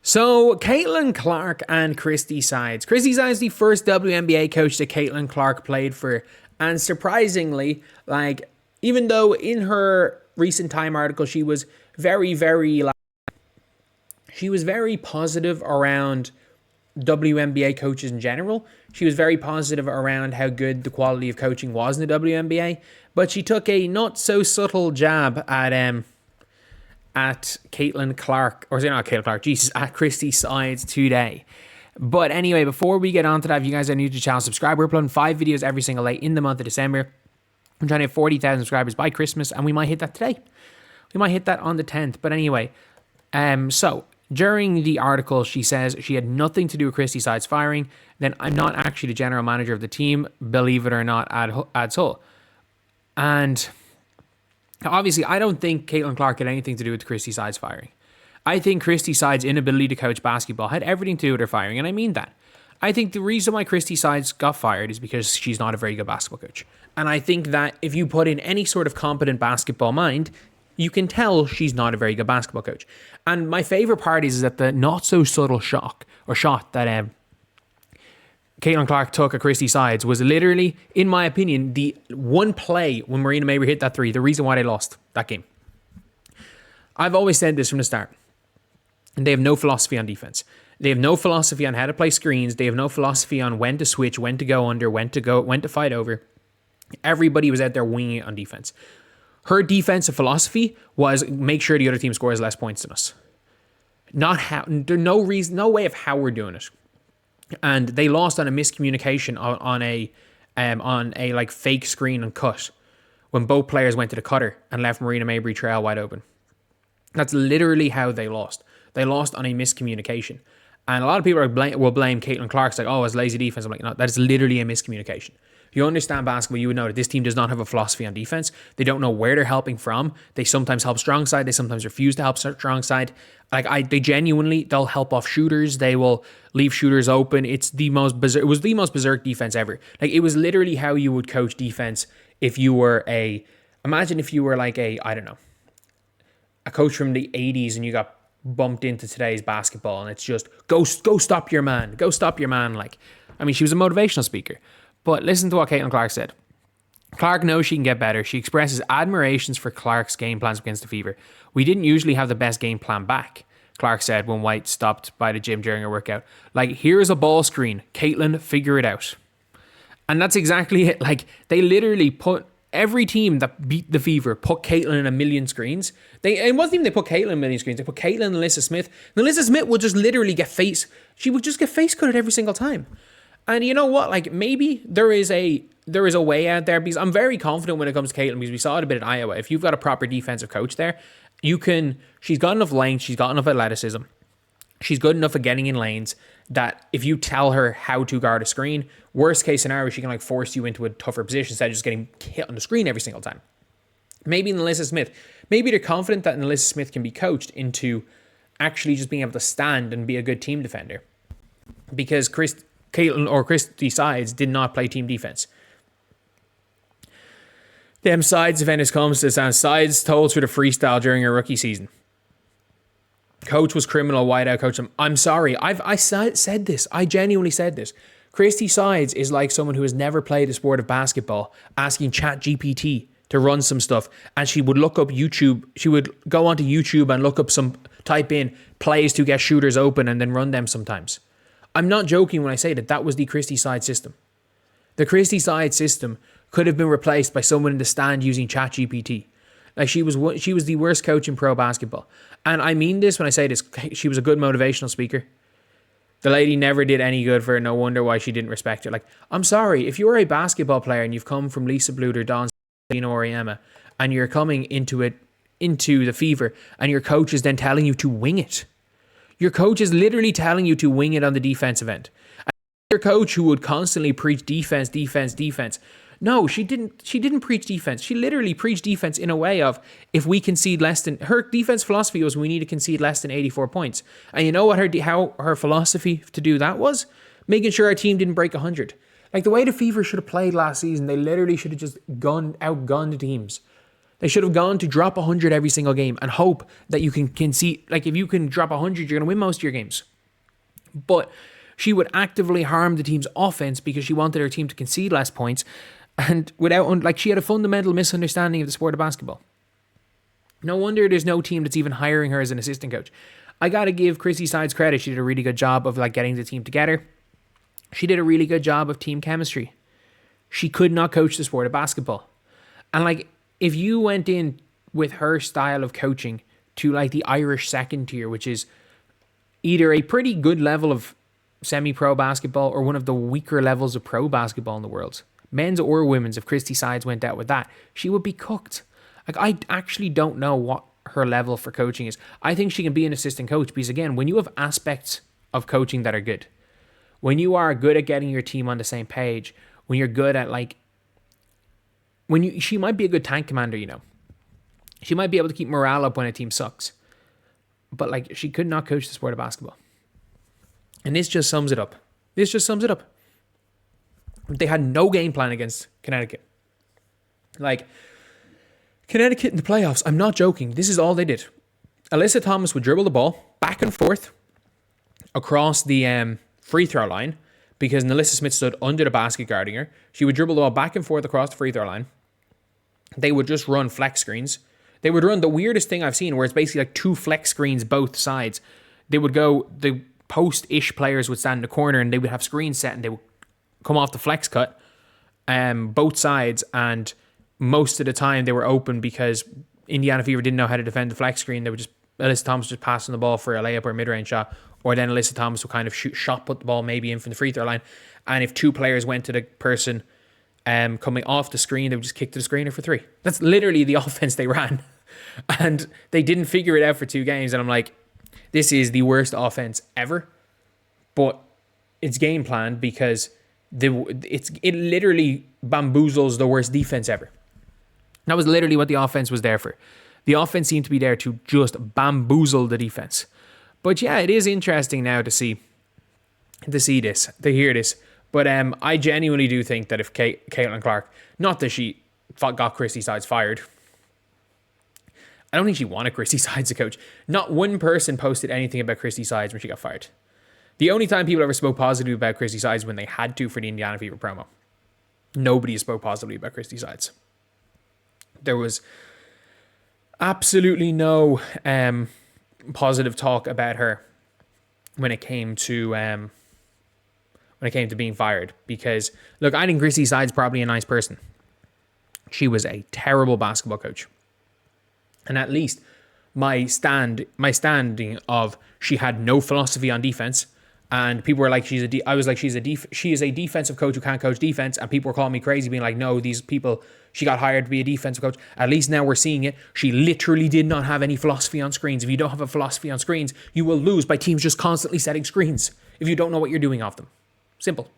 So, Caitlin Clark and Christy Sides. Christy Sides, the first WNBA coach that Caitlin Clark played for. And surprisingly, even though in her recent Time article, she was very positive around WNBA coaches in general. She was very positive around how good the quality of coaching was in the WNBA. But she took a not so subtle jab at Caitlin Clark, or not Caitlin Clark, at Christy Sides today. But anyway, before we get on to that, if you guys are new to the channel, subscribe. We're uploading 5 videos every single day in the month of December. I'm trying to hit 40,000 subscribers by Christmas, and we might hit that today. We might hit that on the 10th. But anyway, so during the article, she says she had nothing to do with Christy Sides firing. Then I'm not actually the general manager of the team, believe it or not, at Hull. And obviously, I don't think Caitlin Clark had anything to do with Christy Sides firing. I think Christy Sides' inability to coach basketball had everything to do with her firing, and I mean that. I think the reason why Christy Sides got fired is because she's not a very good basketball coach. And I think that if you put in any sort of competent basketball mind, you can tell she's not a very good basketball coach. And my favorite part is that the not so subtle shot that Caitlin Clark took at Christy Sides was literally, in my opinion, the one play when Breanna Stewart hit that three, the reason why they lost that game. I've always said this from the start. And they have no philosophy on defense. They have no philosophy on how to play screens. They have no philosophy on when to switch, when to go under, when to fight over. Everybody was out there winging it on defense. Her defensive philosophy was make sure the other team scores less points than us. Not how. There's no reason, no way of how we're doing it. And they lost on a miscommunication on a fake screen and cut when both players went to the cutter and left Breanna Stewart trail wide open. That's literally how they lost. They lost on a miscommunication. And a lot of people will blame Caitlin Clark's it's lazy defense. I'm like, no, that is literally a miscommunication. If you understand basketball, you would know that this team does not have a philosophy on defense. They don't know where they're helping from. They sometimes help strong side. They sometimes refuse to help strong side. They'll help off shooters. They will leave shooters open. It was the most berserk defense ever. It was literally how you would coach defense if you were imagine if you were a coach from the 80s and you got bumped into today's basketball and it's just go stop your man. Go stop your man. She was a motivational speaker. But listen to what Caitlin Clark said. Clark knows she can get better. She expresses admirations for Clark's game plans against the Fever. We didn't usually have the best game plan back, Clark said when White stopped by the gym during her workout. Here's a ball screen. Caitlin, figure it out. And that's exactly it. They literally put every team that beat the Fever, put Caitlin in a million screens. It wasn't even they put Caitlin in a million screens. They put Caitlin and Alyssa Smith. And Alyssa Smith would just literally she would just get face cutted every single time. And you know what? Maybe there is a way out there, because I'm very confident when it comes to Caitlin, because we saw it a bit at Iowa. If you've got a proper defensive coach there, she's got enough length, she's got enough athleticism, she's good enough at getting in lanes that if you tell her how to guard a screen, worst case scenario, she can force you into a tougher position instead of just getting hit on the screen every single time. Maybe in Alyssa Smith, maybe they're confident that Alyssa Smith can be coached into actually just being able to stand and be a good team defender, because Caitlin or Christy Sides did not play team defense. Them Sides defenders comes to sound. Sides told her to freestyle during her rookie season. Coach was criminal, wideout coach. I'm sorry. I said this. I genuinely said this. Christy Sides is like someone who has never played the sport of basketball asking ChatGPT to run some stuff, and she would look up YouTube. She would go onto YouTube and type in plays to get shooters open and then run them sometimes. I'm not joking when I say that was the Christy Sides system. The Christy Sides system could have been replaced by someone in the stand using ChatGPT. She was the worst coach in pro basketball. And I mean this when I say this. She was a good motivational speaker. The lady never did any good for her. No wonder why she didn't respect her. I'm sorry, if you're a basketball player and you've come from Lisa Bluter, Dawn or Emma, and you're coming into the Fever, and your coach is then telling you to wing it. Your coach is literally telling you to wing it on the defensive end. And your coach who would constantly preach defense. No, she didn't preach defense. She literally preached defense in a way of, if we concede less than, her defense philosophy was we need to concede less than 84 points. And you know what how her philosophy to do that was? Making sure our team didn't break 100. The way the Fever should have played last season, they literally should have just outgunned teams. They should have gone to drop 100 every single game and hope that you can see, like if you can drop 100, you're going to win most of your games. But she would actively harm the team's offense because she wanted her team to concede less points, and she had a fundamental misunderstanding of the sport of basketball. No wonder there's no team that's even hiring her as an assistant coach. I got to give Christy Sides credit. She did a really good job of getting the team together. She did a really good job of team chemistry. She could not coach the sport of basketball. And if you went in with her style of coaching to the Irish second tier, which is either a pretty good level of semi-pro basketball or one of the weaker levels of pro basketball in the world, men's or women's, if Christy Sides went out with that, she would be cooked. I actually don't know what her level for coaching is. I think she can be an assistant coach because, again, when you have aspects of coaching that are good, when you are good at getting your team on the same page, when you're good at she might be a good tank commander, She might be able to keep morale up when a team sucks. But she could not coach the sport of basketball. And this just sums it up. They had no game plan against Connecticut. Connecticut in the playoffs, I'm not joking. This is all they did. Alyssa Thomas would dribble the ball back and forth across the free throw line because Nalissa Smith stood under the basket guarding her. She would dribble the ball back and forth across the free throw line. They would just run flex screens. They would run the weirdest thing I've seen where it's basically 2 flex screens both sides. They would go, the post-ish players would stand in the corner and they would have screens set and they would come off the flex cut both sides, and most of the time they were open because Indiana Fever didn't know how to defend the flex screen. They would Alyssa Thomas just passing the ball for a layup or a mid-range shot, or then Alyssa Thomas would kind of put the ball maybe in from the free throw line, and if 2 players went to the person coming off the screen, they would just kick to the screener for 3. That's literally the offense they ran. And they didn't figure it out for 2 games. And I'm like, this is the worst offense ever. But it's game planned because it literally bamboozles the worst defense ever. That was literally what the offense was there for. The offense seemed to be there to just bamboozle the defense. But yeah, it is interesting now to see this, to hear this. But I genuinely do think that if Caitlin Clark, not that she got Christy Sides fired, I don't think she wanted Christy Sides to coach. Not one person posted anything about Christy Sides when she got fired. The only time people ever spoke positively about Christy Sides when they had to for the Indiana Fever promo. Nobody spoke positively about Christy Sides. There was absolutely no positive talk about her when it came to being fired. Because, look, I think Christy Sides is probably a nice person. She was a terrible basketball coach. And at least my standing of she had no philosophy on defense, and people were like, she is a defensive coach who can't coach defense, and people were calling me crazy, being like, no, these people, she got hired to be a defensive coach. At least now we're seeing it. She literally did not have any philosophy on screens. If you don't have a philosophy on screens, you will lose by teams just constantly setting screens if you don't know what you're doing off them. Simple.